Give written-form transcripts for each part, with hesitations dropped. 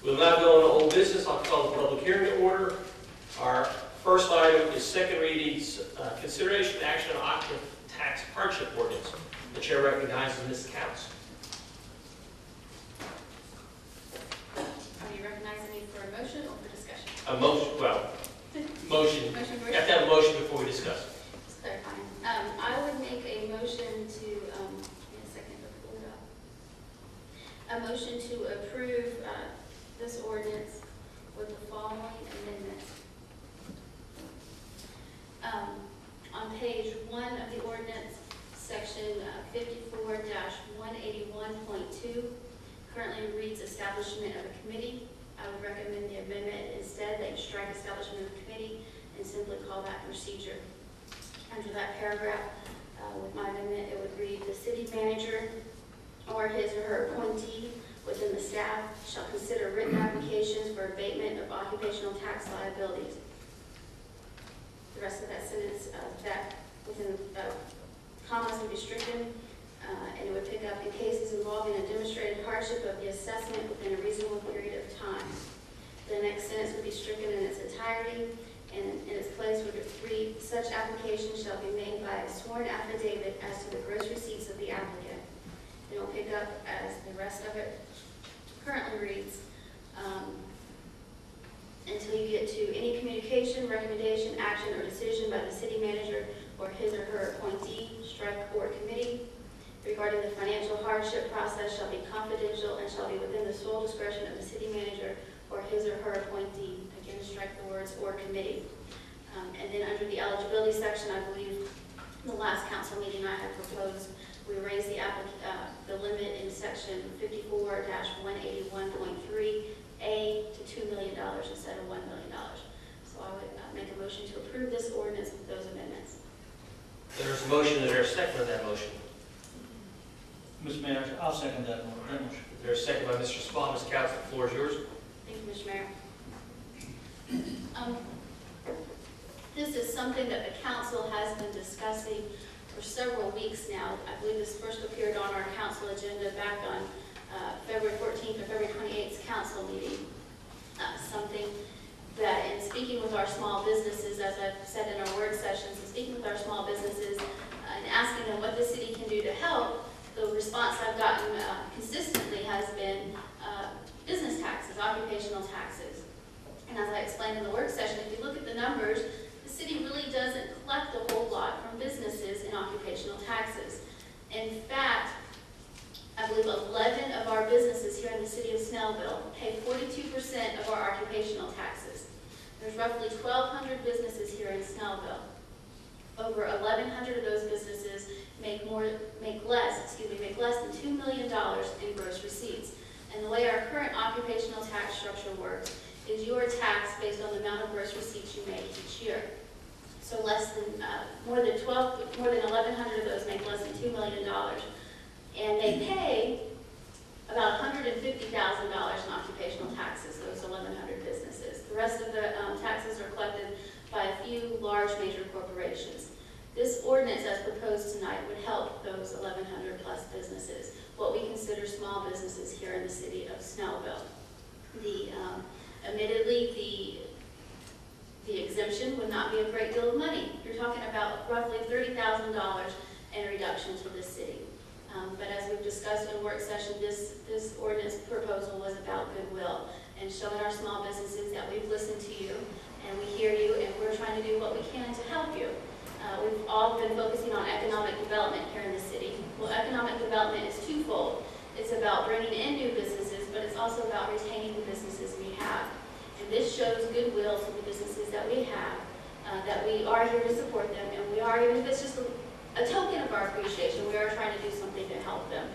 We'll now go on to old business. I'll call the public hearing to order. Our first item is second readings, consideration and action on occupant tax hardship ordinance. The chair recognizes Ms. Counts. Are you recognizing me for a motion or for discussion? A motion, well, motion. You have to have a motion before we discuss. Just clarifying. I would make a motion to, in a second to pull it up. A motion to approve this ordinance with the following amendments. On page 1 of the ordinance, section 54-181.2 currently reads establishment of a committee. I would recommend the amendment instead that you strike establishment of a committee and simply call that procedure. Under that paragraph, with my amendment, it would read, the city manager or his or her appointee within the staff shall consider written applications for abatement of occupational tax liabilities. The rest of that sentence, that within commas would be stricken, and it would pick up in cases involving a demonstrated hardship of the assessment within a reasonable period of time. The next sentence would be stricken in its entirety, and in its place would read, such application shall be made by a sworn affidavit as to the gross receipts of the applicant. It will pick up as the rest of it currently reads, until you get to any communication, recommendation, action, or decision by the city manager or his or her appointee, strike or committee regarding the financial hardship process shall be confidential and shall be within the sole discretion of the city manager or his or her appointee. Again, strike the words or committee. And then under the eligibility section, I believe the last council meeting I had proposed, we raised the limit in section 54-181.3A to $2 million instead of $1 million. So I would make a motion to approve this ordinance with those amendments. There's a motion. Is there a second on that motion? Mr. Mayor, I'll second that motion. Is there a second by Mr. Spahn? Ms. Counts, the floor is yours. Thank you, Mr. Mayor. This is something that the council has been discussing for several weeks now. I believe this first appeared on our council agenda back on February 14th or February 28th council meeting. Something that in speaking with our small businesses, as I've said in our work sessions, and speaking with our small businesses and asking them what the city can do to help, the response I've gotten consistently has been business taxes, occupational taxes. And as I explained in the work session, if you look at the numbers, the city really doesn't collect a whole lot from businesses in occupational taxes. In fact, I believe 11 of our businesses here in the city of Snellville pay 42% of our occupational taxes. There's roughly 1,200 businesses here in Snellville. Over 1,100 of those businesses make less than $2 million in gross receipts. And the way our current occupational tax structure works is you are taxed based on the amount of gross receipts you make each year. So more than 1,100 of those make less than $2 million. And they pay about $150,000 in occupational taxes, those 1,100 businesses. The rest of the taxes are collected by a few large major corporations. This ordinance as proposed tonight would help those 1,100 plus businesses, what we consider small businesses here in the city of Snellville. Admittedly, the exemption would not be a great deal of money. You're talking about roughly $30,000 in reduction to the city. But as we've discussed in work session, this ordinance proposal was about goodwill and showing our small businesses that we've listened to you and we hear you and we're trying to do what we can to help you. We've all been focusing on economic development here in the city. Well, economic development is twofold. It's about bringing in new businesses, but it's also about retaining the businesses we have. And this shows goodwill to the businesses that we have, that we are here to support them, and we are, even if it's just a token of our appreciation, we are trying to do something to help them.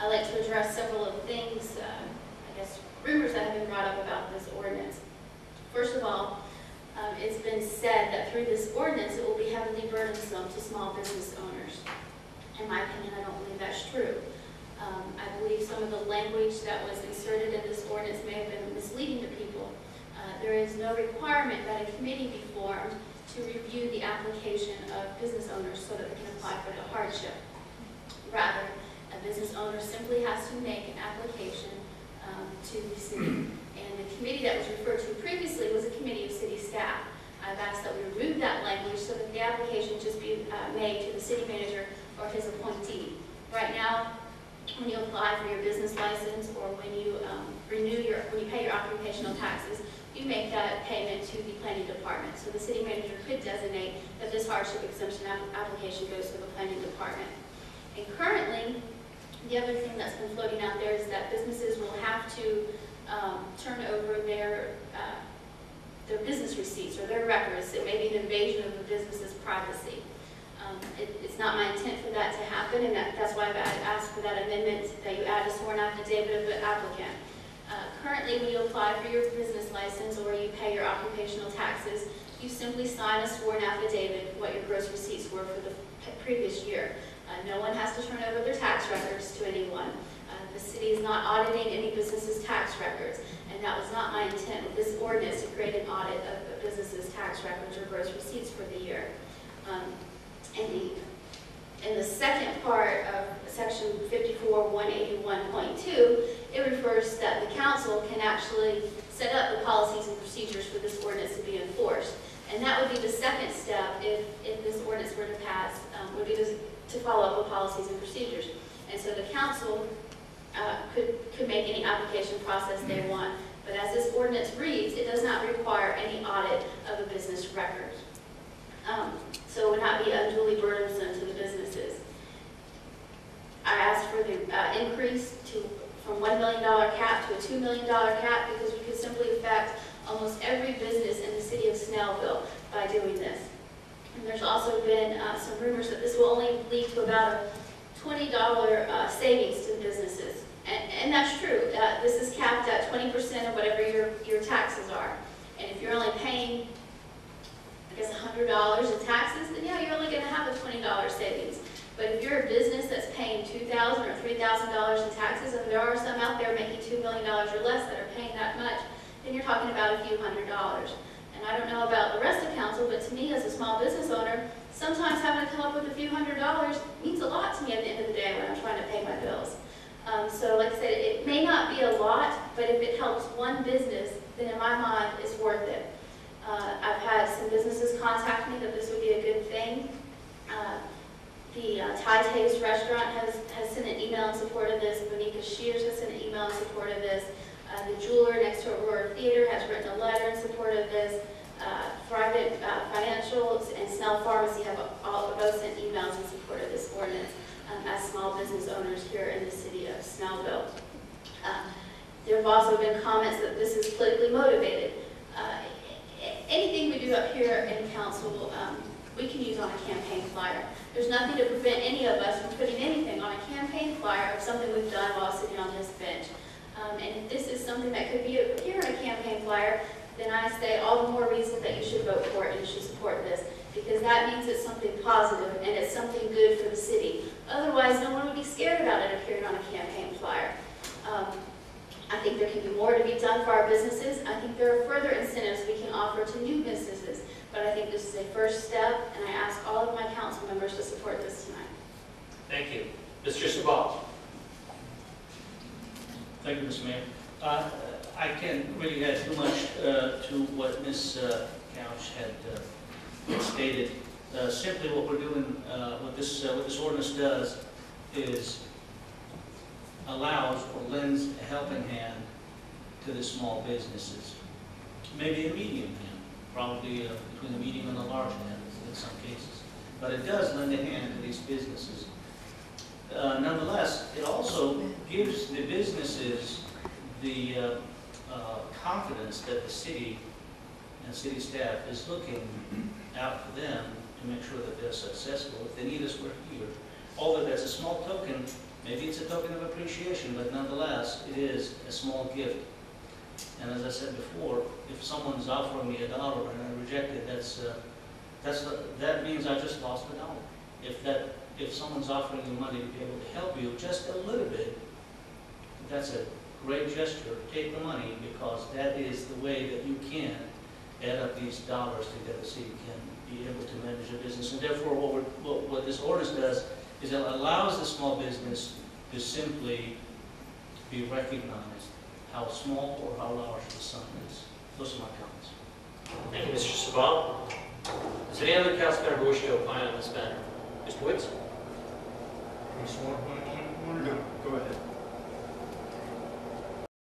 I'd like to address several of the things, I guess, rumors that have been brought up about this ordinance. First of all, it's been said that through this ordinance, it will be heavily burdensome to small business owners. In my opinion, I don't believe that's true. I believe some of the language that was inserted in this ordinance may have been misleading to people. There is no requirement that a committee be formed to review the application of business owners so that they can apply for the hardship. Rather, a business owner simply has to make an application to referred to previously was a committee of city staff. I've asked that we remove that language so that the application just be made to the city manager or his appointee. Right now, when you apply for your business license or when you when you pay your occupational taxes, you make that payment to the planning department. So the city manager could designate that this hardship exemption application goes to the planning department. And currently, the other thing that's been floating out there is that businesses will have to turn over their business receipts or their records. It may be an invasion of the business's privacy. It's not my intent for that to happen, and that's why I've asked for that amendment that you add a sworn affidavit of the applicant. Currently, when you apply for your business license or you pay your occupational taxes, you simply sign a sworn affidavit what your gross receipts were for the previous year. No one has to turn over their tax records to anyone. The city is not auditing any business's tax records, and that was not my intent with this ordinance to create an audit of a business's tax records or gross receipts for the year. In the second part of section 54-181.2, it refers that the council can actually set up the policies and procedures for this ordinance to be enforced. And that would be the second step if this ordinance were to pass, would be to follow up with policies and procedures. And so the council could make any application process they want. But as this ordinance reads, it does not require any audit of the business records. So it would not be unduly burdensome to the businesses. I asked for the increase from $1 million cap to a $2 million cap because we could simply affect almost every business in the city of Snellville by doing this. And there's also been some rumors that this will only lead to about a $20 savings to the businesses. And that's true. This is capped at 20% of whatever your taxes are. And if you're only paying, I guess, $100 in taxes, then yeah, you're only going to have a $20 savings. But if you're a business that's paying $2,000 or $3,000 in taxes, and there are some out there making $2 million or less that are paying that much, then you're talking about a few $100s. And I don't know about the rest of council, but to me as a small business owner, sometimes having to come up with a few $100s means a lot to me at the end of the day when I'm trying to pay my bills. So like I said, it may not be a lot, but if it helps one business, then in my mind, it's worth it. I've had some businesses contact me that this would be a good thing. The Thai Taste restaurant has sent an email in support of this. Bonica Shears has sent an email in support of this. The jeweler next to Aurora Theater has written a letter in support of this. Private Financials and Snell Pharmacy have both sent emails in support of this ordinance as small business owners here in the city of Snellville. There have also been comments that this is politically motivated. Anything we do up here in council, we can use on a campaign flyer. There's nothing to prevent any of us from putting anything on a campaign flyer of something we've done while sitting on this bench. And if this is something that could be appear in a campaign flyer, then I say all the more reason that you should vote for it and you should support this, because that means it's something positive and it's something good for the city. Otherwise, no one would be scared about it appearing on a campaign flyer. I think there can be more to be done for our businesses. I think there are further incentives we can offer to new businesses, but I think this is a first step, and I ask all of my council members to support this tonight. Thank you. Mr. Sabal. Thank you, Mr. Mayor. I can't really add too much to what Ms. Couch had stated. Simply what we're doing, what this ordinance does is allows or lends a helping hand to the small businesses. Maybe a medium hand, probably between the medium and the large hand in some cases. But it does lend a hand to these businesses. Nonetheless, it also gives the businesses the confidence that the city and city staff is looking out for them to make sure that they're successful. If they need us, we're here. Although that's a small token, maybe it's a token of appreciation, but nonetheless, it is a small gift. And as I said before, if someone's offering me $1 and I reject it, that means I just lost $1. If someone's offering you money to be able to help you just a little bit, that's a great gesture. Take the money, because that is the way that you can add up these dollars together so you can be able to manage your business. And therefore, what this ordinance does is it allows the small business to simply be recognized, how small or how large the sum is. Those are my comments. Thank you, Mr. Sabal. Does any other council member wish to opine on this matter? Mr. Woods? No, go ahead.